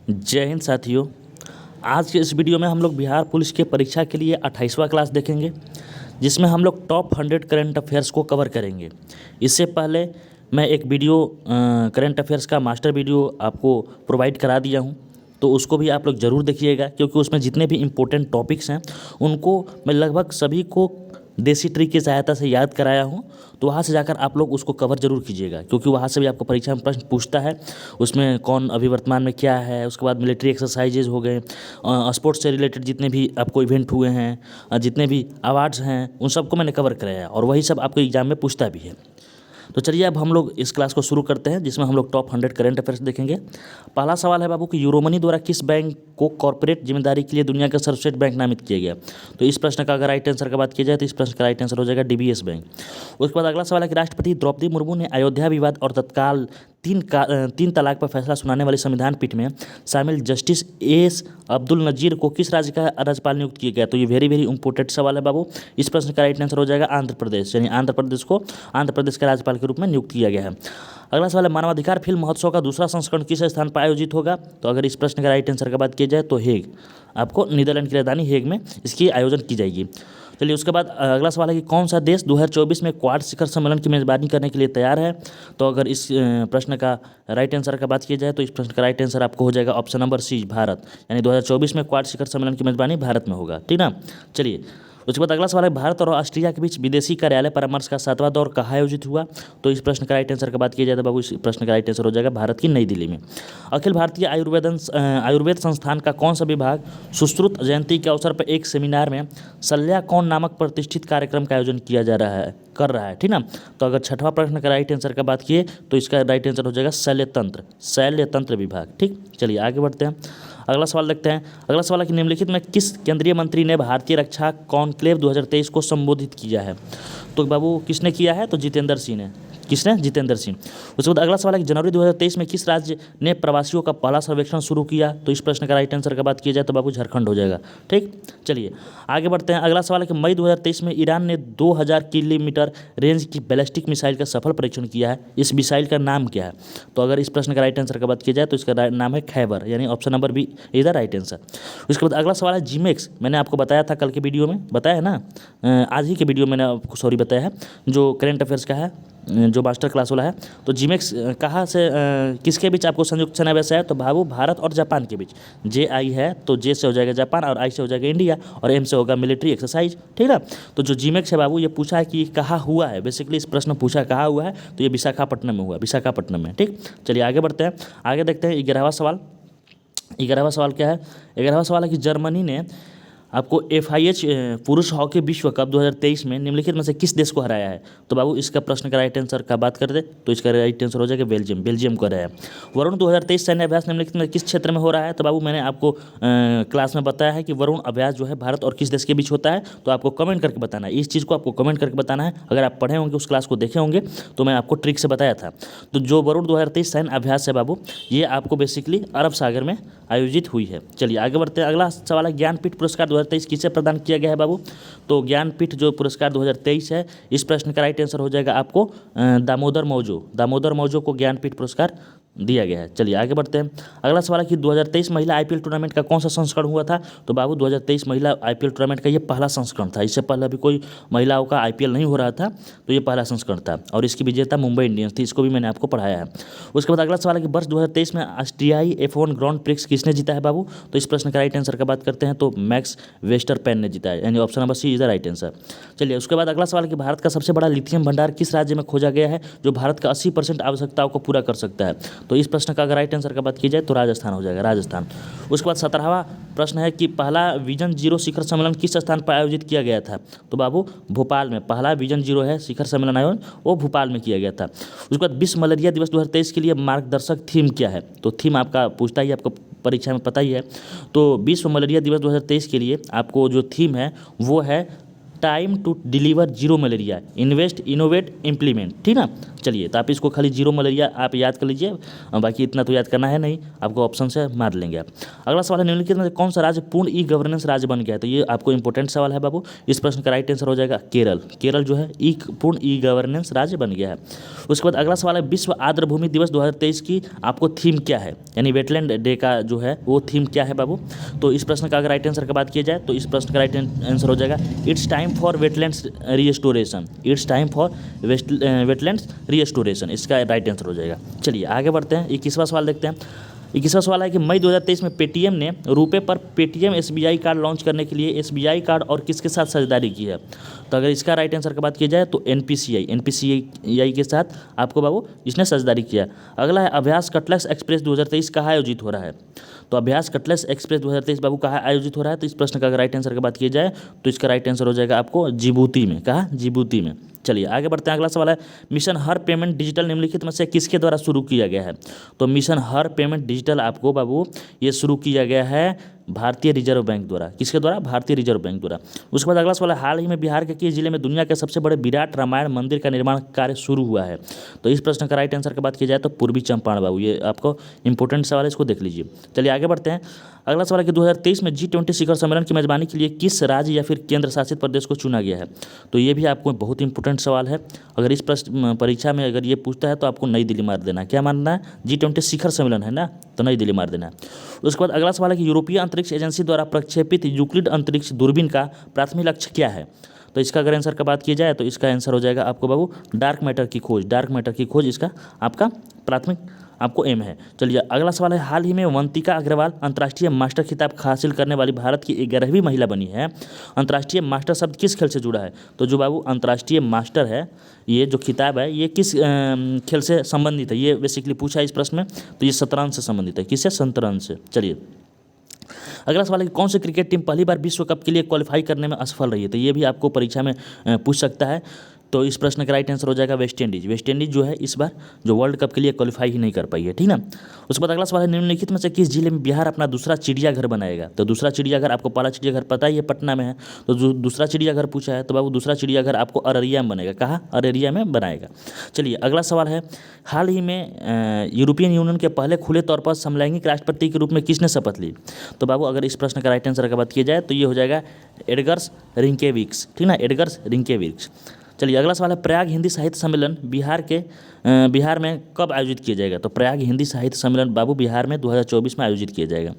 जय हिंद साथियों। आज के इस वीडियो में हम लोग बिहार पुलिस के परीक्षा के लिए 28वां क्लास देखेंगे, जिसमें हम लोग टॉप 100 करंट अफेयर्स को कवर करेंगे। इससे पहले मैं एक वीडियो करंट अफेयर्स का मास्टर वीडियो आपको प्रोवाइड करा दिया हूं, तो उसको भी आप लोग ज़रूर देखिएगा, क्योंकि उसमें जितने भी इम्पोर्टेंट टॉपिक्स हैं उनको मैं लगभग सभी को देसी ट्रिक की सहायता से याद कराया हूँ। तो वहाँ से जाकर आप लोग उसको कवर जरूर कीजिएगा, क्योंकि वहाँ से भी आपको परीक्षा में प्रश्न पूछता है। उसमें कौन अभी वर्तमान में क्या है, उसके बाद मिलिट्री एक्सरसाइजेज हो गए, स्पोर्ट्स से रिलेटेड जितने भी आपको इवेंट हुए हैं, जितने भी अवार्ड्स हैं, उन सबको मैंने कवर कराया है और वही सब आपको एग्जाम में पूछता भी है। तो चलिए अब हम लोग इस क्लास को शुरू करते हैं, जिसमें हम लोग टॉप 100 करंट अफेयर्स देखेंगे। पहला सवाल है बाबू कि यूरोमनी द्वारा किस बैंक को कॉर्पोरेट जिम्मेदारी के लिए दुनिया का सर्वश्रेष्ठ बैंक नामित किया गया। तो इस प्रश्न का अगर राइट आंसर का बात की जाए तो इस प्रश्न का राइट आंसर हो जाएगा डीबीएस बैंक। उसके बाद अगला सवाल है कि राष्ट्रपति द्रौपदी मुर्मू ने अयोध्या विवाद और तत्काल तीन तलाक पर फैसला सुनाने वाली संविधान पीठ में शामिल जस्टिस एस अब्दुल नजीर को किस राज्य का राज्यपाल नियुक्त किया गया। तो ये वेरी वेरी इंपॉर्टेंट सवाल है बाबू। इस प्रश्न का राइट आंसर हो जाएगा आंध्र प्रदेश, यानी आंध्र प्रदेश को आंध्र प्रदेश के राज्यपाल के रूप में नियुक्त किया गया है। अगला सवाल है मानवाधिकार फिल्म महोत्सव का दूसरा संस्करण किस स्थान पर आयोजित होगा। तो अगर इस प्रश्न का राइट आंसर का बात की जाए तो हेग, आपको नीदरलैंड की राजधानी हेग में इसकी आयोजन की जाएगी। चलिए उसके बाद अगला सवाल है कि कौन सा देश 2024 में क्वाड शिखर सम्मेलन की मेजबानी करने के लिए तैयार है। तो अगर इस प्रश्न का राइट आंसर का बात की जाए तो इस प्रश्न का राइट आंसर आपको हो जाएगा ऑप्शन नंबर सी, भारत। यानी 2024 में क्वाड शिखर सम्मेलन की मेजबानी भारत में होगा, ठीक ना। चलिए उसके बाद अगला सवाल है भारत और ऑस्ट्रेलिया के बीच विदेशी कार्यालय परामर्श का 7वां दौर कहाँ आयोजित हुआ। तो इस प्रश्न का राइट आंसर का बात की जाए तो बाबू इस प्रश्न का राइट आंसर हो जाएगा भारत की नई दिल्ली में। अखिल भारतीय आयुर्वेद संस्थान का कौन सा विभाग सुश्रुत जयंती के अवसर पर एक सेमिनार में शल्या कौन नामक प्रतिष्ठित कार्यक्रम का आयोजन किया जा रहा है कर रहा है, ठीक ना। तो अगर छठवां प्रश्न का राइट आंसर का बात किए तो इसका राइट आंसर हो जाएगा शल्यतंत्र विभाग, ठीक। चलिए आगे बढ़ते हैं, अगला सवाल देखते हैं। अगला सवाल है कि निम्नलिखित में किस केंद्रीय मंत्री ने भारतीय रक्षा कॉन्क्लेव 2023 को संबोधित किया है। तो बाबू किसने किया है, तो जितेंद्र सिंह ने। किसने? जितेंद्र सिंह। उसके बाद अगला सवाल है कि जनवरी 2023 में किस राज्य ने प्रवासियों का पहला सर्वेक्षण शुरू किया। तो इस प्रश्न का राइट आंसर का बात की जाए तो बाबू झारखंड हो जाएगा, ठीक। चलिए आगे बढ़ते हैं। अगला सवाल है कि मई 2023 में ईरान ने 2000 किलोमीटर रेंज की बैलिस्टिक मिसाइल का सफल परीक्षण किया है। इस मिसाइल का नाम क्या है। तो अगर इस प्रश्न का राइट आंसर का बात की जाए तो इसका नाम है खैबर, यानी option number B is the right answer. उसके बाद अगला सवाल है जीमेक्स, मैंने आपको बताया था कल के वीडियो में, बताया है ना, आज ही के वीडियो मैंने आपको बताया है, जो करंट अफेयर्स का है, जो मास्टर क्लास वाला है। तो जीमेक्स कहाँ से किसके बीच आपको संयुक्त समावेश है। तो बाबू भारत और जापान के बीच। जे आई है तो जे से हो जाएगा जापान और आई से हो जाएगा इंडिया और एम से होगा मिलिट्री एक्सरसाइज, ठीक है। तो जो जीमेक्स है बाबू, ये पूछा है कि कहाँ हुआ है, बेसिकली इस प्रश्न पूछा कहाँ हुआ है, तो ये विशाखापट्टनम में हुआ, विशाखापट्टनम में, ठीक। चलिए आगे बढ़ते हैं, आगे देखते हैं 11वां सवाल। 11वां सवाल क्या है। 11वां सवाल है कि जर्मनी ने आपको FIH पुरुष हॉकी विश्व कप 2023 में निम्नलिखित में से किस देश को हराया है। तो बाबू इसका प्रश्न का राइट आंसर का बात कर दे तो इसका राइट आंसर हो जाएगा बेल्जियम को हराया है। वरुण 2023 सैन्य अभ्यास निम्नलिखित में किस क्षेत्र में हो रहा है। तो बाबू मैंने आपको क्लास में बताया है कि वरुण अभ्यास जो है भारत और किस देश के बीच होता है। तो आपको कमेंट करके बताना है, इस चीज़ को आपको कमेंट करके बताना है। अगर आप पढ़े होंगे, उस क्लास को देखे होंगे, तो मैं आपको ट्रिक से बताया था। तो जो वरुण 2023 सैन्य अभ्यास है बाबू, ये आपको बेसिकली अरब सागर में आयोजित हुई है। चलिए आगे बढ़ते हैं। अगला सवाल है ज्ञानपीठ पुरस्कार 2023 किसे प्रदान किया गया है बाबू। तो ज्ञानपीठ जो पुरस्कार 2023 है, इस प्रश्न का राइट आंसर हो जाएगा आपको दामोदर मौजो को ज्ञानपीठ पुरस्कार दिया गया है। चलिए आगे बढ़ते हैं। अगला सवाल है कि 2023 महिला IPL टूर्नामेंट का कौन सा संस्करण हुआ था। तो बाबू 2023 महिला IPL टूर्नामेंट का ये पहला संस्करण था। इससे पहले अभी कोई महिलाओं का IPL नहीं हो रहा था, तो ये पहला संस्करण था और इसकी विजेता मुंबई इंडियंस थी। इसको भी मैंने आपको पढ़ाया है। उसके बाद अगला सवाल है कि वर्ष 2023 में ऑस्ट्रियाई F1 ग्रांड प्रिक्स किसने जीता है बाबू। तो इस प्रश्न का राइट आंसर का बात करते हैं तो मैक्स वेस्टरपेन ने जीता है, यानी option number C is the right answer. चलिए उसके बाद अगला सवाल है कि भारत का सबसे बड़ा लिथियम भंडार किस राज्य में खोजा गया है, जो भारत का 80% आवश्यकताओं को पूरा कर सकता है। तो इस प्रश्न का अगर राइट आंसर का बात की जाए तो राजस्थान हो जाएगा, राजस्थान। उसके बाद 17वां प्रश्न है कि पहला विजन 0 शिखर सम्मेलन किस स्थान पर आयोजित किया गया था। तो बाबू भोपाल में पहला विजन 0 है शिखर सम्मेलन आयोजन, वो भोपाल में किया गया था। उसके बाद विश्व मलेरिया दिवस 2023 के लिए मार्गदर्शक थीम क्या है। तो थीम आपका पूछता ही, आपको परीक्षा में पता ही है। तो विश्व मलेरिया दिवस 2023 के लिए आपको जो थीम है वो है time to deliver zero malaria, invest, innovate, implement, ठीक ना। चलिए, तो आप इसको खाली जीरो मलेरिया आप याद कर लीजिए, बाकी इतना तो याद करना है नहीं, आपको ऑप्शन से मार लेंगे आप। अगला सवाल है, निम्नलिखित में से कौन सा राज्य पूर्ण ई गवर्नेंस राज्य बन गया है? तो ये आपको इंपॉर्टेंट सवाल है बाबू। इस प्रश्न का राइट आंसर हो जाएगा केरल। केरल जो है पूर्ण ई गवर्नेंस राज्य बन गया है। उसके बाद अगला सवाल है, विश्व आर्द्र भूमि दिवस 2023 की आपको थीम क्या है, यानी वेटलैंड डे का जो है वो थीम क्या है बाबू? तो इस प्रश्न का अगर राइट आंसर की बात की जाए तो इस प्रश्न का राइट आंसर हो जाएगा it's time for wetlands restoration. It's time for wetlands restoration इसका राइट आंसर हो जाएगा। चलिए आगे बढ़ते हैं, 21वां सवाल देखते हैं। 21वां सवाल है कि मई 2023 में पेटीएम ने रुपए पर पेटीएम एसबीआई कार्ड लॉन्च करने के लिए एसबीआई कार्ड और किसके साथ साझेदारी की है? तो अगर इसका राइट आंसर की बात की जाए तो एनपीसीआई के साथ आपको बाबू इसने साझेदारी किया। अगला है, अभ्यास कटलेस एक्सप्रेस 2023 कहाँ आयोजित हो रहा है? तो अभ्यास कटलेस एक्सप्रेस 2023 बाबू कहाँ आयोजित हो रहा है? तो इस प्रश्न का अगर राइट आंसर की बात की जाए तो इसका राइट आंसर हो जाएगा आपको जिबूती में। कहाँ? जिबूती में। चलिए आगे बढ़ते हैं। अगला सवाल है, मिशन हर पेमेंट डिजिटल निम्नलिखित में से किसके द्वारा शुरू किया गया है? तो मिशन हर पेमेंट डिजिटल आपको बाबू ये शुरू किया गया है भारतीय रिजर्व बैंक द्वारा। किसके द्वारा? भारतीय रिजर्व बैंक द्वारा। उसके बाद अगला सवाल है, हाल ही में बिहार के किस जिले में दुनिया के सबसे बड़े विराट रामायण मंदिर का निर्माण कार्य शुरू हुआ है? तो इस प्रश्न का राइट आंसर की बात की जाए तो पूर्वी चंपारण बाबू। ये आपको इंपॉर्टेंट सवाल है, इसको देख लीजिए। चलिए आगे बढ़ते हैं। अगला सवाल है कि 2023 में G20 शिखर सम्मेलन की मेजबानी के लिए किस राज्य या फिर केंद्र शासित प्रदेश को चुना गया है? तो ये भी आपको बहुत इंपॉर्टेंट सवाल है। अगर इस प्रश्न परीक्षा में अगर ये पूछता है तो आपको नई दिल्ली मार देना है। क्या मानना है? G20 शिखर सम्मेलन है ना, तो नई दिल्ली मार देना है। उसके बाद अगला सवाल है कि यूरोपीय अंतरिक्ष एजेंसी द्वारा प्रक्षेपित यूक्लिड अंतरिक्ष दूरबीन का प्राथमिक लक्ष्य क्या है? तो इसका अगर आंसर का बात की जाए तो इसका आंसर हो जाएगा आपको बाबू डार्क मैटर की खोज। डार्क मैटर की खोज इसका आपका प्राथमिक आपको एम है। चलिए अगला सवाल है, हाल ही में वंतिका अग्रवाल अंतर्राष्ट्रीय मास्टर खिताब हासिल करने वाली भारत की 11वीं महिला बनी है। अंतर्राष्ट्रीय मास्टर शब्द किस खेल से जुड़ा है? तो जो बाबू अंतर्राष्ट्रीय मास्टर है, ये जो खिताब है ये किस खेल से संबंधित है? ये बेसिकली पूछा है इस प्रश्न में, तो ये शतरंज से संबंधित है। किससे? शतरंज से। चलिए अगला सवाल है कि कौन सी क्रिकेट टीम पहली बार विश्व कप के लिए क्वालिफाई करने में असफल रही है? तो ये भी आपको परीक्षा में पूछ सकता है। तो इस प्रश्न का राइट आंसर हो जाएगा वेस्ट इंडीज। वेस्ट इंडीज जो है इस बार जो वर्ल्ड कप के लिए क्वालिफाई ही नहीं कर पाई है, ठीक ना। उसके बाद अगला सवाल है, निम्नलिखित में से किस जिले में बिहार अपना दूसरा चिड़ियाघर बनाएगा? तो दूसरा चिड़ियाघर आपको पहला चिड़ियाघर पता ही है पटना में है, तो जो दूसरा चिड़ियाघर पूछा है तो बाबू दूसरा चिड़ियाघर आपको अररिया में बनेगा। कहाँ? अररिया में बनाएगा। चलिए अगला सवाल है, हाल ही में यूरोपियन यूनियन के पहले खुले तौर पर समलैंगिक राष्ट्रपति के रूप में किसने शपथ ली? तो बाबू अगर इस प्रश्न का राइट आंसर की बात की जाए तो ये हो जाएगा एडगर्स रिंकेविक्स, ठीक ना, एडगर्स रिंकेविक्स। चलिए अगला सवाल है, प्रयाग हिंदी साहित्य सम्मेलन बिहार में कब आयोजित किया जाएगा? तो प्रयाग हिंदी साहित्य सम्मेलन बाबू बिहार में 2024 में आयोजित किया जाएगा।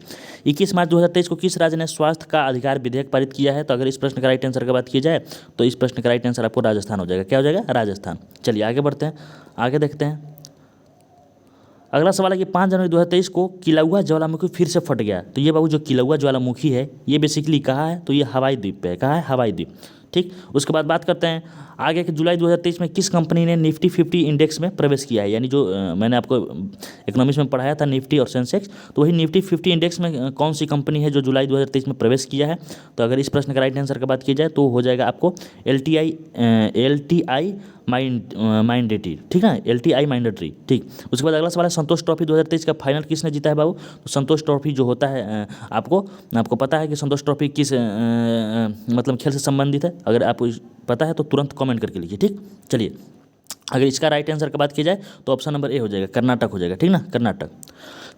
21 मार्च 2023 को किस राज्य ने स्वास्थ्य का अधिकार विधेयक पारित किया है? तो अगर इस प्रश्न का राइट आंसर की बात की जाए तो इस प्रश्न का राइट आंसर आपको राजस्थान हो जाएगा। क्या हो जाएगा? राजस्थान। चलिए आगे बढ़ते हैं, आगे देखते हैं। अगला सवाल है कि 5 जनवरी 2023 को किलौआ ज्वालामुखी फिर से फट गया। तो ये बाबू जो किलौआ ज्वालामुखी है ये बेसिकली कहाँ है? तो ये हवाई द्वीप पे है। कहाँ है? हवाई द्वीप, ठीक। उसके बाद बात करते हैं आगे कि जुलाई 2023 में किस कंपनी ने निफ्टी 50 इंडेक्स में प्रवेश किया है? यानी जो मैंने आपको इकोनॉमिक्स में पढ़ाया था निफ्टी और सेंसेक्स, तो वही निफ्टी 50 इंडेक्स में कौन सी कंपनी है जो जुलाई 2023 में प्रवेश किया है? तो अगर इस प्रश्न का राइट आंसर की बात की जाए तो हो जाएगा आपको LTI माइंडेटरी, ठीक है, LTI माइंडेटरी, ठीक। उसके बाद अगला सवाल है, संतोष ट्रॉफी 2023 का फाइनल किसने जीता है बाबू? तो संतोष ट्रॉफी जो होता है आपको पता है कि संतोष ट्रॉफी किस मतलब खेल से संबंधित है? अगर आपको पता है तो तुरंत कमेंट करके लीजिए, ठीक। चलिए अगर इसका राइट आंसर की बात की जाए तो ऑप्शन नंबर ए हो जाएगा, कर्नाटक हो जाएगा, ठीक ना, कर्नाटक।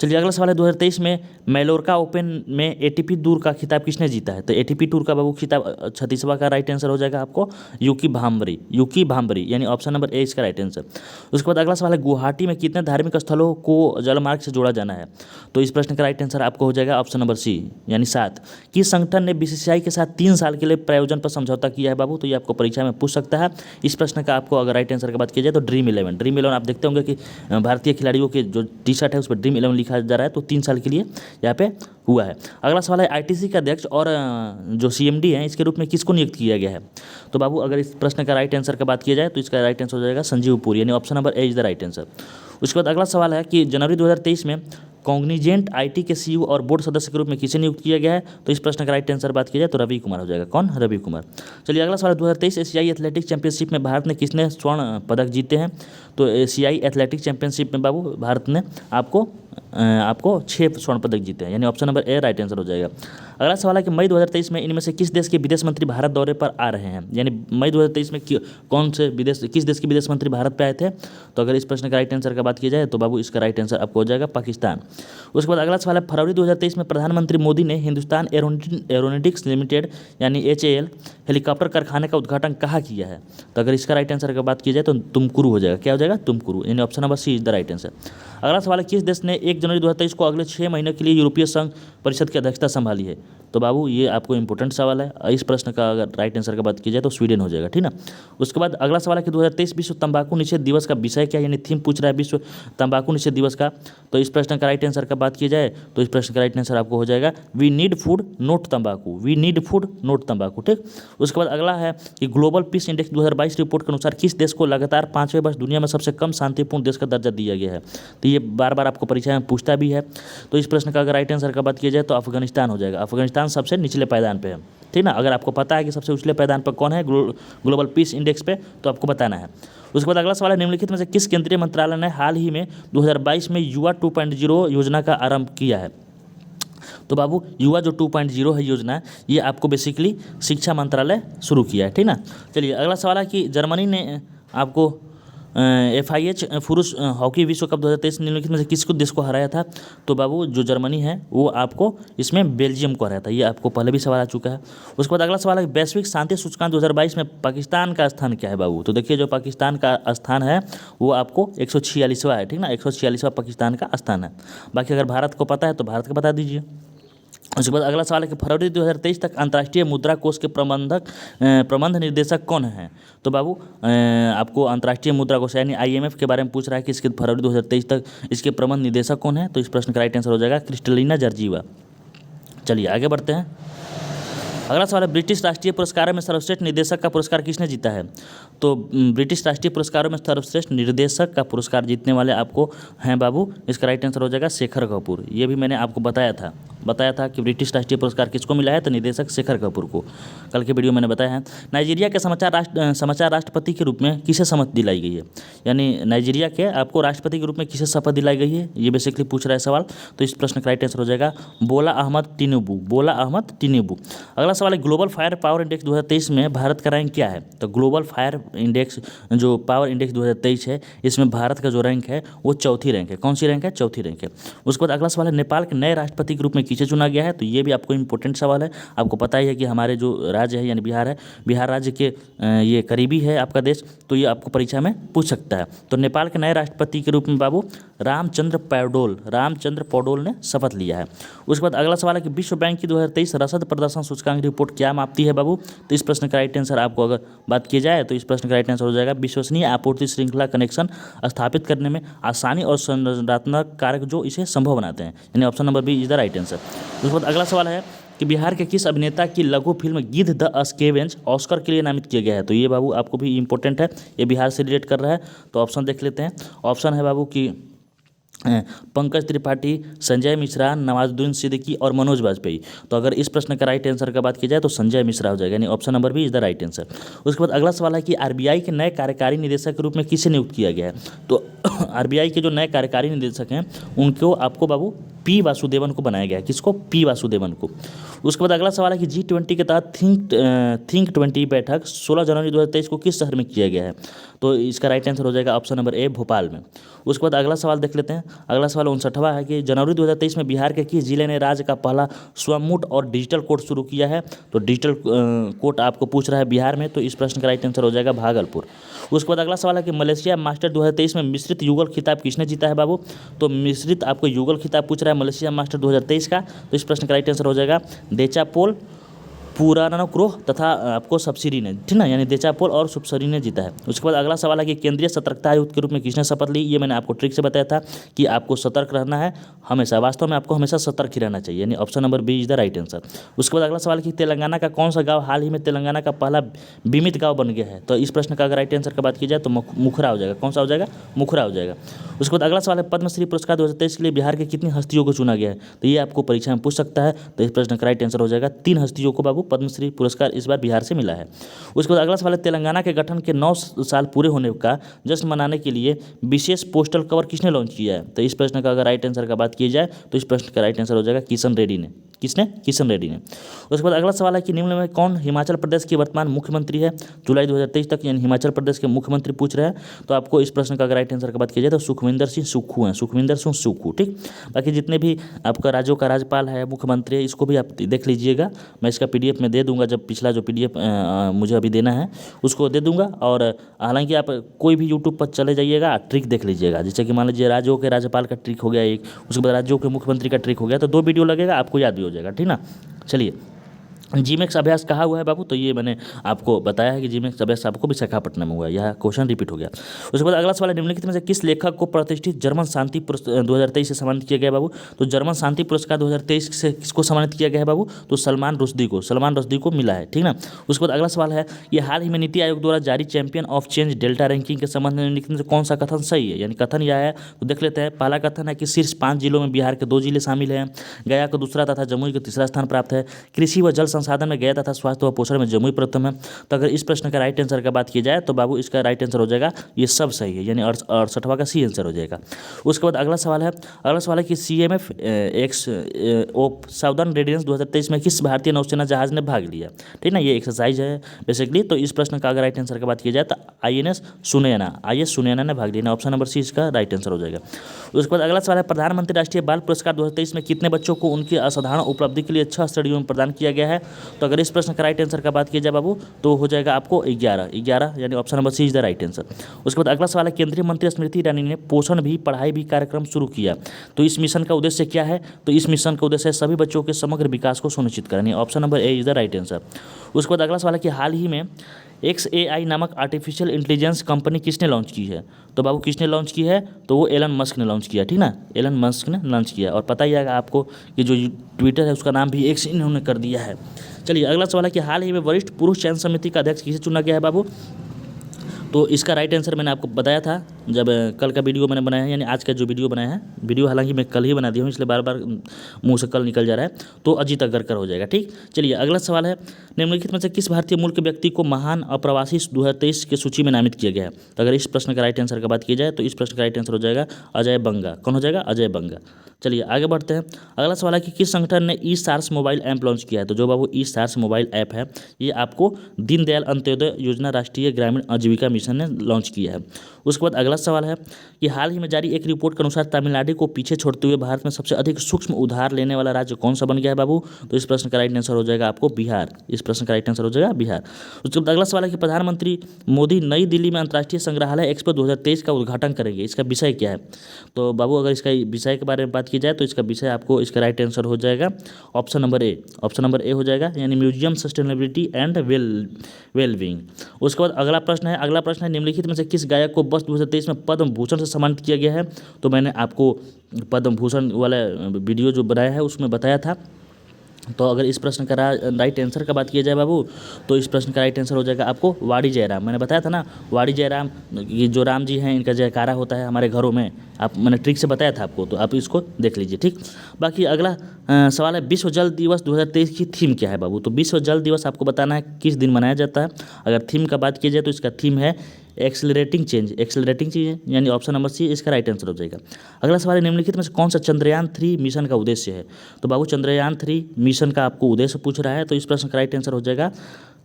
चलिए अगला सवाल है, 2023 में मैलोरका ओपन में ATP टूर का खिताब किसने जीता है? तो ATP टूर का बाबू खिताब 36वां का राइट आंसर हो जाएगा आपको यूकी भांबरी, यानी ऑप्शन नंबर ए इसका राइट आंसर। उसके बाद अगला सवाल है, गुवाहाटी में कितने धार्मिक स्थलों को जलमार्ग से जोड़ा जाना है? तो इस प्रश्न का राइट आंसर आपको हो जाएगा ऑप्शन नंबर सी, यानी 7। किस संगठन ने BCCI के साथ 3 साल के लिए प्रायोजन पर समझौता किया है बाबू? तो ये आपको परीक्षा में पूछ सकता है। इस प्रश्न का आपको अगर राइट आंसर की बात की जाए तो ड्रीम 11 आप देखते होंगे कि भारतीय खिलाड़ियों के जो टी-शर्ट है उस पर ड्रीम 11 लिखा जा रहा है, तो 3 साल के लिए यहाँ पे हुआ है। अगला सवाल है, ITC का अध्यक्ष और जो CMD हैं इसके रूप में किसको नियुक्त किया गया है? तो बाबू अगर इस प्रश्न का राइट आंसर की बात की जाए तो इसका राइट आंसर हो जाएगा संजीव पुरी, यानी option number A is the right answer. उसके बाद अगला सवाल है कि जनवरी 2023 में कॉग्निजेंट IT के CEO और बोर्ड सदस्य के रूप में किसे नियुक्त किया गया है? तो इस प्रश्न का राइट आंसर बात की जाए तो रवि कुमार हो जाएगा। कौन? रवि कुमार। चलिए अगला सवाल, 2023 एशियाई एथलेटिक्स चैंपियनशिप में भारत ने किसने स्वर्ण पदक जीते हैं? तो एशियाई एथलेटिक्स चैंपियनशिप में बाबू भारत ने आपको 6 स्वर्ण पदक जीते हैं, यानी option number A right answer हो जाएगा। अगला सवाल है कि मई 2023 में इनमें से किस देश के विदेश मंत्री भारत दौरे पर आ रहे हैं, यानी मई 2023 में किस देश के विदेश मंत्री भारत पे आए थे। तो अगर इस प्रश्न का राइट आंसर का बात की जाए तो बाबू इसका राइट आंसर आपको हो जाएगा पाकिस्तान। उसके बाद अगला सवाल है फरवरी 2023 में प्रधानमंत्री मोदी ने हिंदुस्तान एरोनॉटिक्स लिमिटेड यानी HAL हेलीकॉप्टर कारखाने का उद्घाटन कहाँ किया है। तो अगर इसका राइट आंसर का बात की जाए तो तुमकुरू हो जाएगा। क्या हो जाएगा? तुमकुरू, यानी option number C is the right answer. अगला सवाल है किस देश ने 1 जनवरी 2023 को अगले 6 महीने के लिए यूरोपीय संघ परिषद की अध्यक्षता संभाली है। तो बाबू ये आपको इंपॉर्टेंट सवाल है। इस प्रश्न का अगर राइट आंसर का बात की जाए तो स्वीडन हो जाएगा, ठीक ना। उसके बाद अगला सवाल है कि 2023 विश्व तंबाकू निषेध दिवस का विषय क्या, यानी थीम पूछ रहा है विश्व तंबाकू निषेध दिवस का। तो इस प्रश्न का राइट आंसर का बात की जाए तो इस प्रश्न का राइट आंसर आपको हो जाएगा वी नीड फूड नोट तंबाकू, वी नीड फूड नोट तंबाकू, ठीक। उसके बाद अगला है कि ग्लोबल पीस इंडेक्स 2022 रिपोर्ट के अनुसार किस देश को लगातार 5वें वर्ष दुनिया में सबसे कम शांतिपूर्ण देश का दर्जा दिया गया है। तो ये बार बार आपको परीक्षा में पूछता भी है। तो इस प्रश्न का अगर राइट आंसर का बात किया जाए तो अफगानिस्तान हो जाएगा। अफगानिस्तान सबसे निचले पायदान पे है, ठीक ना। अगर आपको पता है कि सबसे उछले पायदान पर कौन है ग्लोबल पीस इंडेक्स पे तो आपको बताना है। उसके बाद अगला सवाल है निम्नलिखित में से किस केंद्रीय मंत्रालय ने हाल ही में 2022 में युवा 2.0 योजना का आरंभ किया है। तो बाबू युवा जो 2.0 है योजना, ये आपको बेसिकली शिक्षा मंत्रालय शुरू किया है, ठीक ना। चलिए अगला सवाल है कि जर्मनी ने आपको FIH पुरुष हॉकी विश्व कप 2023 निम्नलिखित में से किसको देश को हराया था। तो बाबू जो जर्मनी है वो आपको इसमें बेल्जियम को हराया था। ये आपको पहले भी सवाल आ चुका है। उसके बाद अगला सवाल है वैश्विक शांति सूचकांक 2022 में पाकिस्तान का स्थान क्या है बाबू। तो देखिए जो पाकिस्तान का स्थान है वो आपको 146वां है, ठीक ना। 146वां पाकिस्तान का स्थान है। बाकी अगर भारत को पता है तो भारत का बता दीजिए। उसके बाद अगला सवाल है कि फरवरी 2023 तक अंतर्राष्ट्रीय मुद्रा कोष के प्रबंध निर्देशक कौन हैं। तो बाबू आपको अंतर्राष्ट्रीय मुद्रा कोष यानी IMF के बारे में पूछ रहा है कि इसके फरवरी 2023 तक इसके प्रबंध निदेशक कौन है। तो इस प्रश्न का राइट आंसर हो जाएगा क्रिस्टलिना जॉर्जिवा। चलिए आगे बढ़ते हैं। अगला सवाल है ब्रिटिश राष्ट्रीय पुरस्कारों में सर्वश्रेष्ठ निर्देशक का पुरस्कार किसने जीता है। तो ब्रिटिश राष्ट्रीय पुरस्कारों में सर्वश्रेष्ठ निर्देशक का पुरस्कार जीतने वाले आपको हैं बाबू, इसका राइट आंसर हो जाएगा शेखर कपूर। ये भी मैंने आपको बताया था कि ब्रिटिश राष्ट्रीय पुरस्कार किसको मिला है, तो निर्देशक शेखर कपूर को। कल के वीडियो मैंने बताया है। नाइजीरिया के समाचार राष्ट्रपति के रूप में किसे शपथ दिलाई गई है, यानी नाइजीरिया के आपको राष्ट्रपति के रूप में किसे शपथ दिलाई गई है, ये बेसिकली पूछ रहा है सवाल। तो इस प्रश्न का राइट आंसर हो जाएगा बोला अहमद टिनुबू। अगला सवाल है ग्लोबल फायर पावर इंडेक्स 2023 में भारत का रैंक क्या है। तो ग्लोबल फायर इंडेक्स जो पावर इंडेक्स 2023 है इसमें भारत का जो रैंक है वो चौथी रैंक है। कौन सी रैंक है? चौथी रैंक है। उसके बाद अगला सवाल है नेपाल के नए राष्ट्रपति के रूप में किसे चुना गया है। तो ये भी आपको इंपॉर्टेंट सवाल है। आपको पता ही है कि हमारे जो राज्य है यानी बिहार है, बिहार राज्य के ये करीबी है आपका देश, तो ये आपको परीक्षा में पूछ सकता है। तो नेपाल के नए राष्ट्रपति के रूप में बाबू रामचंद्र पौडोल ने शपथ लिया है। उसके बाद अगला सवाल है कि विश्व बैंक की 2023 रसद प्रदर्शन सूचकांक रिपोर्ट क्या मापती है बाबू। तो इस प्रश्न का राइट आंसर आपको अगर बात की जाए तो इस प्रश्न का राइट आंसर हो जाएगा विश्वसनीय आपूर्ति श्रृंखला कनेक्शन स्थापित करने में आसानी और संरचनात्मक कारक जो इसे संभव बनाते हैं, यानी option number B is the right answer. उसके बाद अगला सवाल है कि बिहार के किस अभिनेता की लघु फिल्म गिद्ध द स्कैवेंजर ऑस्कर के लिए नामित किया गया है। तो ये बाबू आपको भी इंपॉर्टेंट है, ये बिहार से रिलेट कर रहा है। तो ऑप्शन देख लेते हैं। ऑप्शन है बाबू कि पंकज त्रिपाठी, संजय मिश्रा, नवाजुद्दीन सिद्दीकी और मनोज वाजपेयी। तो अगर इस प्रश्न का राइट आंसर का बात की जाए तो संजय मिश्रा हो जाएगा, यानी option number B is the right answer. उसके बाद अगला सवाल है कि RBI के नए कार्यकारी निदेशक के रूप में किसे नियुक्त किया गया है। तो RBI के जो नए कार्यकारी निदेशक हैं उनको आपको बाबू P वासुदेवन को बनाया गया है। किसको? P वासुदेवन को। उसके बाद अगला सवाल है कि G20 के तहत थिंक 20 बैठक 16 जनवरी 2023 को किस शहर में किया गया है। तो इसका राइट आंसर हो जाएगा ऑप्शन नंबर ए भोपाल में। उसके बाद अगला सवाल देख लेते हैं। अगला सवाल 59वां है कि जनवरी 2023 में बिहार के किस जिले ने राज्य का पहला स्वमुट और डिजिटल कोर्ट शुरू किया है। तो डिजिटल कोर्ट आपको पूछ रहा है बिहार में, तो इस प्रश्न का राइट आंसर हो जाएगा भागलपुर। उसके बाद अगला सवाल है कि मलेशिया मास्टर 2023 में मिश्रित युगल खिताब किसने जीता है बाबू। तो मिश्रित आपको युगल खिताब पूछ रहा है मलेशिया मास्टर 2023 का। तो इस प्रश्न का राइट आंसर हो जाएगा देचापोल, पुरानक्रोह तथा आपको सब्सिडी ने, ठीक ना, यानी देचापोल और सब्सिडी ने जीता है। उसके बाद अगला सवाल है कि केंद्रीय सतर्कता आयुक्त के रूप में किसने शपथ ली। ये मैंने आपको ट्रिक से बताया था कि आपको सतर्क रहना है हमेशा, वास्तव में आपको हमेशा सतर्क ही रहना चाहिए, यानी option number B is the right answer. उसके बाद अगला सवाल कि तेलंगाना का कौन सा गाँव हाल ही में तेलंगाना का पहला बीमित गाँव बन गया है। तो इस प्रश्न का अगर राइट आंसर का बात की जाए तो मुखरा हो जाएगा। कौन सा हो जाएगा? मुखरा हो जाएगा। उसके बाद अगला सवाल है पद्मश्री पुरस्कार 2023 के लिए बिहार के कितनी हस्तियों को चुना गया है। तो ये आपको परीक्षा में पूछ सकता है। तो इस प्रश्न का राइट आंसर हो जाएगा 3 हस्तियों को बाबू पद्मश्री पुरस्कार इस बार बिहार से मिला है। उसके बाद अगला सवाल है तेलंगाना के गठन के 9 साल पूरे होने का जश्न मनाने के लिए विशेष पोस्टल कवर किसने लॉन्च किया है। तो इस प्रश्न का अगर राइट आंसर का बात की जाए तो इस प्रश्न का राइट आंसर हो जाएगा किशन रेड्डी ने। किसने? किशन रेड्डी ने। उसके बाद अगला सवाल है कि निम्न में कौन हिमाचल प्रदेश के वर्तमान मुख्यमंत्री है जुलाई 2023 तक, यानी हिमाचल प्रदेश के मुख्यमंत्री पूछ रहे हैं। तो आपको इस प्रश्न का अगर राइट आंसर की बात की जाए तो सुखविंदर सिंह सुक्खू हैं, सुखविंदर सिंह सुक्खू। ठीक, बाकी जितने भी आपका राज्यों का राज्यपाल है, मुख्यमंत्री है, इसको भी आप देख लीजिएगा। मैं इसका PDF में दे दूंगा, जब पिछला जो PDF मुझे अभी देना है उसको दे दूंगा। और हालांकि आप कोई भी यूट्यूब पर चले जाइएगा, ट्रिक देख लीजिएगा। जैसे कि मान लीजिए राज्यों के राज्यपाल का ट्रिक हो गया एक, उसके बाद राज्यों के मुख्यमंत्री का ट्रिक हो गया, तो 2 वीडियो लगेगा, आपको याद भी हो जाएगा। ठीक ना, चलिए। जीमैक्स अभ्यास कहाँ हुआ है बाबू? तो ये मैंने आपको बताया है कि जीमैक्स अभ्यास आपको विशाखापट्टनम में हुआ है। यह क्वेश्चन रिपीट हो गया। उसके बाद अगला सवाल है, निम्नलिखित में से किस लेखक को प्रतिष्ठित जर्मन शांति पुरस्कार 2023 से सम्मानित किया गया बाबू? तो जर्मन शांति पुरस्कार 2023 से किसको सम्मानित किया गया है बाबू? तो सलमान रुश्दी को, सलमान रुश्दी को मिला है। ठीक ना। उसके बाद अगला सवाल है, ये हाल ही में नीति आयोग द्वारा जारी champion of change delta ranking के संबंध में निम्नलिखित में से कौन सा कथन सही है? यानी कथन यह है, तो देख लेते हैं। पहला कथन है कि शीर्ष 5 जिलों में बिहार के 2 जिले शामिल हैं, गया को दूसरा तथा जमुई को तीसरा स्थान प्राप्त है। कृषि व जल संसाधन में गया तथा स्वास्थ्य व पोषण में जमुई प्रथम है। तो अगर इस प्रश्न का राइट आंसर का बात की जाए तो बाबू इसका राइट आंसर हो जाएगा ये सब सही है, यानी 68वां का सी आंसर हो जाएगा। उसके बाद अगला सवाल है, कि CMF X of Southern Radiance 2023 में किस भारतीय नौसेना जहाज ने भाग लिया? ठीक ना, ये एक्सरसाइज है बेसिकली। तो इस प्रश्न का अगर राइट आंसर का बात की जाए तो INS सुनैना ने भाग लिया। ऑप्शन नंबर सी इसका राइट आंसर हो जाएगा। उसके बाद अगला सवाल है, प्रधानमंत्री राष्ट्रीय बाल पुरस्कार 2023 में कितने बच्चों को उनकी असाधारण उपलब्धि के लिए 6 श्रेणियों में प्रदान किया गया है? तो अगर इस प्रश्न का राइट आंसर का बात की जाए बाबू तो हो जाएगा आपको 11, यानी option number C is the right answer. उसके बाद अगला सवाल है, केंद्रीय मंत्री स्मृति ईरानी ने पोषण भी पढ़ाई भी कार्यक्रम शुरू किया। तो इस मिशन का उद्देश्य क्या है? तो इस मिशन का उद्देश्य है सभी बच्चों के समग्र विकास को सुनिश्चित करना। Option number A is the right answer. उसके बाद अगला सवाल है कि हाल ही में XAI नामक आर्टिफिशियल इंटेलिजेंस कंपनी किसने लॉन्च की है? तो बाबू किसने लॉन्च की है? तो वो एलन मस्क ने लॉन्च किया। ठीक ना, एलन मस्क ने लॉन्च किया। और पता ही है आपको कि जो ट्विटर है उसका नाम भी X इन्होंने कर दिया है। चलिए अगला सवाल है कि हाल ही में वरिष्ठ पुरुष चयन समिति का अध्यक्ष किसे चुना गया है बाबू? तो इसका राइट आंसर मैंने आपको बताया था जब कल का वीडियो मैंने बनाया है, यानी आज का जो वीडियो बनाया है, वीडियो हालांकि मैं कल ही बना दिया हूँ इसलिए बार बार मुंह से कल निकल जा रहा है, तो अजीत अग्रकर हो जाएगा। ठीक, चलिए अगला सवाल है, निम्नलिखित में से किस भारतीय मूल के व्यक्ति को महान अप्रवासी 2023 की सूची में नामित किया गया है? तो अगर इस प्रश्न का राइट आंसर का बात की जाए तो इस प्रश्न का राइट आंसर हो जाएगा अजय बंगा। कौन हो जाएगा? अजय बंगा। चलिए आगे बढ़ते हैं। अगला सवाल है कि किस संगठन ने ई-सार्स मोबाइल ऐप लॉन्च किया है? तो जो बाबू ई-सार्स मोबाइल ऐप है ये आपको दीनदयाल अंत्योदय योजना राष्ट्रीय ग्रामीण आजीविका मिशन ने लॉन्च किया है। उसके बाद अगला सवाल है कि हाल ही में जारी एक रिपोर्ट के अनुसार तमिलनाडु को पीछे छोड़ते हुए भारत में सबसे अधिक सूक्ष्म उधार लेने वाला राज्य कौन सा बन गया है बाबू? तो इस प्रश्न का राइट आंसर हो जाएगा आपको बिहार। इस प्रश्न का राइट आंसर हो जाएगा बिहार। उसके बाद अगला सवाल है कि प्रधानमंत्री मोदी नई दिल्ली में अंतर्राष्ट्रीय संग्रहालय एक्सपो 2023 का उद्घाटन करेंगे, इसका विषय क्या है? तो बाबू अगर इसका विषय के बारे में बात की जाए तो इसका विषय आपको इसका राइट आंसर हो जाएगा option number A. Option number A हो जाएगा, यानी म्यूजियम सस्टेनेबिलिटी एंड वेलबींग। उसके बाद अगला प्रश्न है निम्नलिखित में से किस गायक को वर्ष 2023 में पद्म भूषण से सम्मानित किया गया है? तो मैंने आपको पद्म भूषण वाला वीडियो जो बनाया है उसमें बताया था। तो अगर इस प्रश्न का राइट आंसर का बात किया जाए बाबू तो इस प्रश्न का राइट आंसर हो जाएगा आपको वाड़ी जयराम। मैंने बताया था ना, वाड़ी जयराम ये जो राम जी हैं इनका जयकारा होता है हमारे घरों में, मैंने ट्रिक से बताया था आपको, तो आप इसको देख लीजिए। ठीक, बाकी अगला सवाल है विश्व जल दिवस 2023 की थीम क्या है बाबू? तो विश्व जल दिवस आपको बताना है किस दिन मनाया जाता है। अगर थीम का बात की जाए तो इसका थीम है एक्सेलरेटिंग चेंज, यानी ऑप्शन नंबर सी इसका राइट आंसर हो जाएगा। अगला सवाल है निम्नलिखित में से कौन सा चंद्रयान 3 मिशन का उद्देश्य है? तो बाबू चंद्रयान 3 मिशन का आपको उद्देश्य पूछ रहा है, तो इस प्रश्न का राइट आंसर हो जाएगा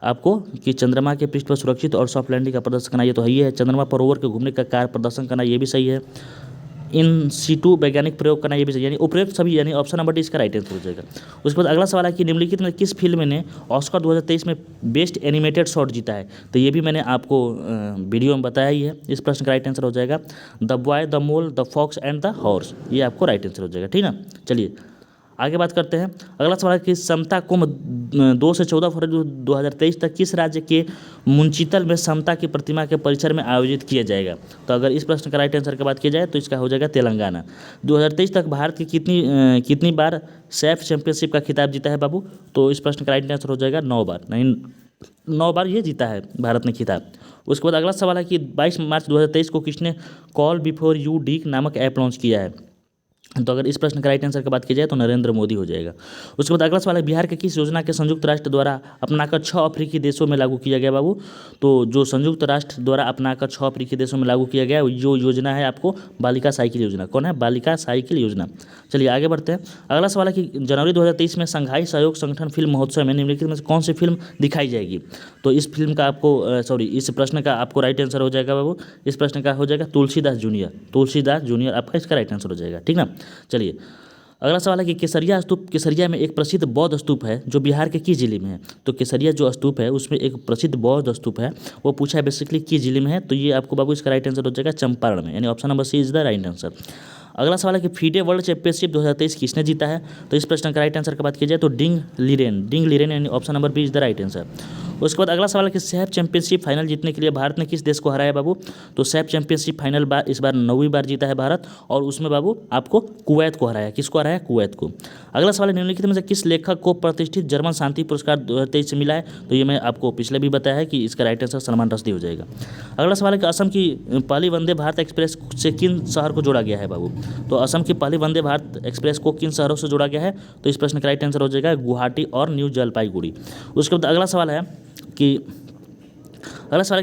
आपको कि चंद्रमा के पृष्ठ पर सुरक्षित और सॉफ्ट लैंडिंग का प्रदर्शन करना, ये तो ही है। चंद्रमा पर रोवर के घूमने का कार्य प्रदर्शन करना, ये भी सही है। इन सीटू वैज्ञानिक प्रयोग करना, ये भी सही, यानी उपयुक्त सभी, यानी ऑप्शन नंबर डी इसका राइट आंसर हो जाएगा। उसके बाद अगला सवाल है कि निम्नलिखित में किस फिल्म ने ऑस्कर 2023 में बेस्ट एनिमेटेड शॉट जीता है? तो ये भी मैंने आपको वीडियो में बताया ही है। इस प्रश्न का राइट आंसर हो जाएगा the boy the mole the fox and the horse, ये आपको राइट आंसर हो जाएगा। ठीक ना, चलिए आगे बात करते हैं। अगला सवाल है कि समता कुंभ 2 से 14 फरवरी 2023 तक किस राज्य के मुंचितल में समता की प्रतिमा के परिसर में आयोजित किया जाएगा? तो अगर इस प्रश्न का राइट आंसर की बात की जाए तो इसका हो जाएगा तेलंगाना। 2023 तक भारत की कितनी बार सैफ चैंपियनशिप का खिताब जीता है बाबू? तो इस प्रश्न का राइट आंसर हो जाएगा 9 बार, नहीं 9 बार ये जीता है भारत ने खिताब। उसके बाद अगला सवाल है कि 22 मार्च 2023 को किसने कॉल बिफोर यू डीक नामक ऐप लॉन्च किया है? तो अगर इस प्रश्न का राइट आंसर की बात की जाए तो नरेंद्र मोदी हो जाएगा। उसके बाद अगला सवाल है, बिहार के किस योजना के संयुक्त राष्ट्र द्वारा अपनाकर 6 अफ्रीकी देशों में लागू किया गया बाबू? तो जो संयुक्त राष्ट्र द्वारा अपनाकर 6 अफ्रीकी देशों में लागू किया गया जो योजना है आपको बालिका साइकिल योजना। कौन है? बालिका साइकिल योजना। चलिए आगे बढ़ते हैं। अगला सवाल है कि जनवरी 2023 में संघाई सहयोग संगठन फिल्म महोत्सव में निम्नलिखित में से कौन सी फिल्म दिखाई जाएगी? तो इस फिल्म का आपको इस प्रश्न का आपको राइट आंसर हो जाएगा बाबू। इस प्रश्न का हो जाएगा तुलसीदास जूनियर। तुलसीदास जूनियर आपका इसका राइट आंसर हो जाएगा, ठीक ना। चलिए अगला सवाल है कि केसरिया स्तूप, केसरिया में एक प्रसिद्ध बौद्ध स्तूप है जो बिहार के किस जिले में है? तो केसरिया जो स्तूप है उसमें एक प्रसिद्ध बौद्ध स्तूप है, वो पूछा है बेसिकली किस जिले में है, तो ये आपको बाबू इसका राइट आंसर हो जाएगा चंपारण में, यानी option number C is the right answer. अगला सवाल है कि फीडे वर्ल्ड चैंपियनशिप 2023 किसने जीता है? तो इस प्रश्न का राइट आंसर की बात की जाए तो डिंग लीरेन यानी option number B is the right answer. उसके बाद अगला सवाल है कि सैफ चैंपियनशिप फाइनल जीतने के लिए भारत ने किस देश को हराया बाबू? तो सैफ चैंपियनशिप फाइनल इस बार 9वीं बार जीता है भारत, और उसमें बाबू आपको कुवैत को हराया। किसको हराया? कुवैत को। अगला सवाल है, निम्नलिखित में से किस लेखक को प्रतिष्ठित जर्मन शांति पुरस्कार 2023 से मिला है? तो ये मैं आपको पिछले भी बताया है कि इसका राइट आंसर सलमान रश्दी हो जाएगा। अगला सवाल है कि असम की पहली वंदे भारत एक्सप्रेस से किन शहर को जोड़ा गया है बाबू? तो असम की पहली वंदे भारत एक्सप्रेस को किन शहरों से जोड़ा गया है? तो इस प्रश्न का राइट आंसर हो जाएगा गुवाहाटी और न्यू जलपाईगुड़ी। उसके बाद अगला सवाल है कि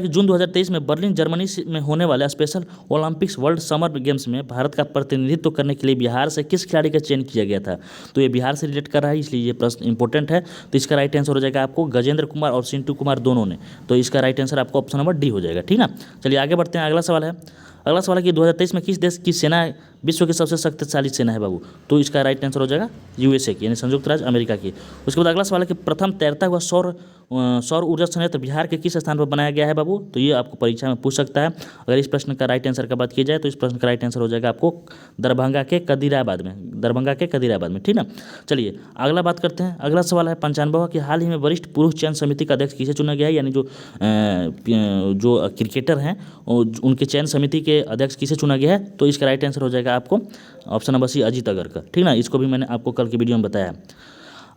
जून 2023 में बर्लिन जर्मनी में होने वाले special Olympics world summer games में भारत का प्रतिनिधित्व करने के लिए बिहार से किस खिलाड़ी का चयन किया गया था? तो ये बिहार से रिलेट कर रहा है, इसलिए ये प्रश्न इंपॉर्टेंट है। तो इसका राइट आंसर हो जाएगा आपको गजेंद्र कुमार और सिंटू कुमार दोनों ने। तो इसका राइट आंसर आपको ऑप्शन नंबर डी हो जाएगा, ठीक ना। चलिए आगे बढ़ते हैं। अगला सवाल है कि 2023 में किस देश की सेना विश्व की सबसे शक्तिशाली सेना है बाबू? तो इसका राइट आंसर हो जाएगा यूएसए की, यानी संयुक्त राज्य अमेरिका की। उसके बाद अगला सवाल है कि प्रथम तैरता हुआ सौर ऊर्जा संयंत्र बिहार के किस स्थान पर बनाया गया है बाबू? तो ये आपको परीक्षा में पूछ सकता है। अगर इस प्रश्न का राइट आंसर का बात की जाए तो इस प्रश्न का राइट आंसर हो जाएगा आपको दरभंगा के कदीराबाद में, ठीक ना। चलिए अगला बात करते हैं। अगला सवाल है 95वां कि हाल ही में वरिष्ठ पुरुष चयन समिति का अध्यक्ष किसे चुना गया है? यानी जो क्रिकेटर हैं उनके चयन समिति के अध्यक्ष किसे चुना गया है? तो इसका राइट आंसर हो जाएगा आपको option number C Ajit Agarkar, ठीक ना। इसको भी मैंने आपको कल की वीडियो में बताया।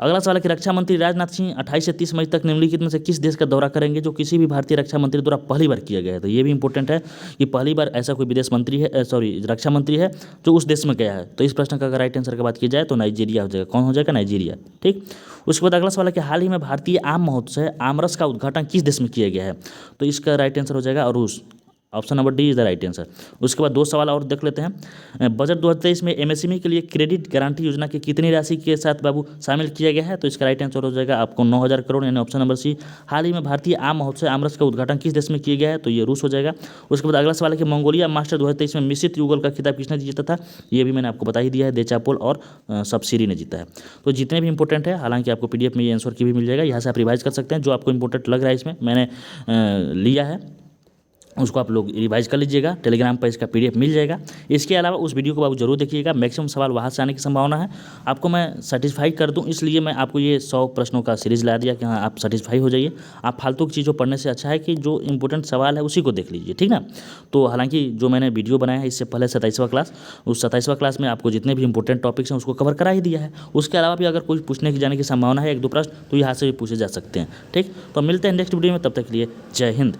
अगला सवाल है कि रक्षा मंत्री राजनाथ सिंह 28 से 30 मई तक निम्नलिखित में से किस देश का दौरा करेंगे जो किसी भी भारतीय रक्षा मंत्री द्वारा पहली बार किया गया है? तो ये भी इंपॉर्टेंट है कि पहली बार ऐसा कोई विदेश मंत्री है रक्षा मंत्री है जो उस देश में गया है। तो इस प्रश्न का अगर राइट आंसर की बात की जाए तो नाइजीरिया हो जाएगा। कौन हो जाएगा? नाइजीरिया, ठीक। उसके बाद अगला सवाल है कि हाल ही में भारतीय आम महोत्सव आमरस का उद्घाटन किस देश में किया गया है? तो इसका राइट आंसर हो जाएगा रूस, option number D is the right answer. उसके बाद 2 सवाल और देख लेते हैं। बजट 2023 में एमएसएमई के लिए क्रेडिट गारंटी योजना की कितनी राशि के साथ बाबू शामिल किया गया है? तो इसका राइट आंसर हो जाएगा आपको 9000 करोड़, यानी ऑप्शन नंबर सी। हाल ही में भारतीय आम महोत्सव आमरस का उद्घाटन किस देश में किया गया है? तो ये रूस हो जाएगा। उसके बाद अगला सवाल है कि मंगोलिया मास्टर 2023 में मिश्रित युगल का खिताब किसने जीता था? ये भी मैंने आपको बता ही दिया है, देचापोल और सबसिरी ने जीता है। तो जितने भी इंपॉर्टेंट है, हालांकि आपको पीडीएफ में ये आंसर की भी मिल जाएगा, यहाँ से आप रिवाइज कर सकते हैं। जो आपको इंपॉर्टेंट लग रहा है इसमें मैंने लिया है उसको आप लोग रिवाइज कर लीजिएगा। टेलीग्राम पर इसका पीडीएफ मिल जाएगा। इसके अलावा उस वीडियो को आप जरूर देखिएगा, मैक्सिमम सवाल वहाँ से आने की संभावना है। आपको मैं सेटिस्फाई कर दूं, इसलिए मैं आपको ये 100 प्रश्नों का सीरीज़ ला दिया कि हाँ आप सेटिस्फाई हो जाइए। आप फालतू की चीज़ों पढ़ने से अच्छा है कि जो इंपॉर्टेंट सवाल है उसी को देख लीजिए, ठीक ना। तो हालांकि जो मैंने वीडियो बनाया है इससे पहले 27वां क्लास, उस 27वां क्लास में आपको जितने भी इंपॉर्टेंट टॉपिक्स हैं उसको कवर करा ही दिया है। उसके अलावा भी अगर कोई पूछने की जाने की संभावना है 1-2 प्रश्न तो यहाँ से भी पूछे जा सकते हैं, ठीक। तो मिलते हैं नेक्स्ट वीडियो में, तब तक के लिए जय हिंद।